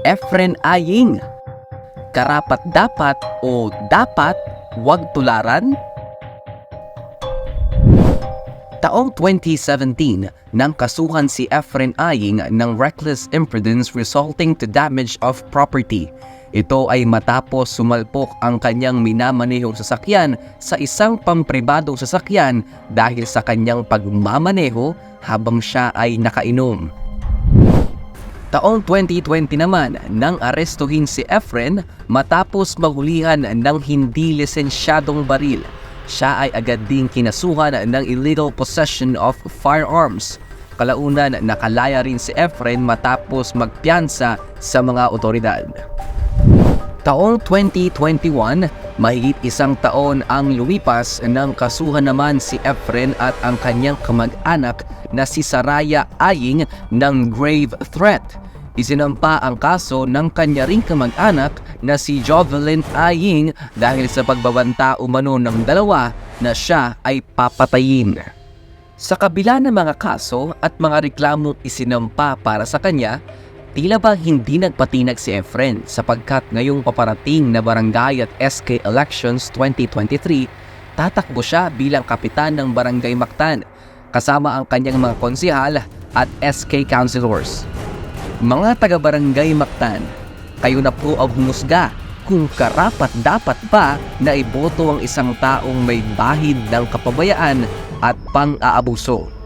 Efren Aying, karapat-dapat o dapat wag tularan? Taong 2017, nang kasuhan si Efren Aying ng reckless imprudence resulting to damage of property. Ito ay matapos sumalpok ang kanyang minamanehong sasakyan sa isang pampribadong sasakyan dahil sa kanyang pagmamaneho habang siya ay nakainom. Taong 2020 naman nang arestuhin si Efren matapos mahulihan ng hindi lisensyadong baril. Siya ay agad ding kinasuhan ng illegal possession of firearms. Kalaunan nakalaya rin si Efren matapos magpiyansa sa mga otoridad. Taong 2021, mahigit isang taon ang lumipas nang kasuhan naman si Efren at ang kanyang kamag-anak na si Saraya Aying ng grave threat. Isinampa ang kaso ng kanya ring kamag-anak na si Jovelyn Aying dahil sa pagbabanta umano ng dalawa na siya ay papatayin. Sa kabila ng mga kaso at mga reklamong isinampa para sa kanya, tila ba hindi nagpatinag si Efren sapagkat ngayong paparating na barangay at SK Elections 2023, tatakbo siya bilang kapitan ng Barangay Mactan kasama ang kanyang mga konsehal at SK councilors. Mga taga-Barangay Mactan, kayo na po ang humusga kung karapat-dapat ba na iboto ang isang taong may bahid ng kapabayaan at pang-aabuso.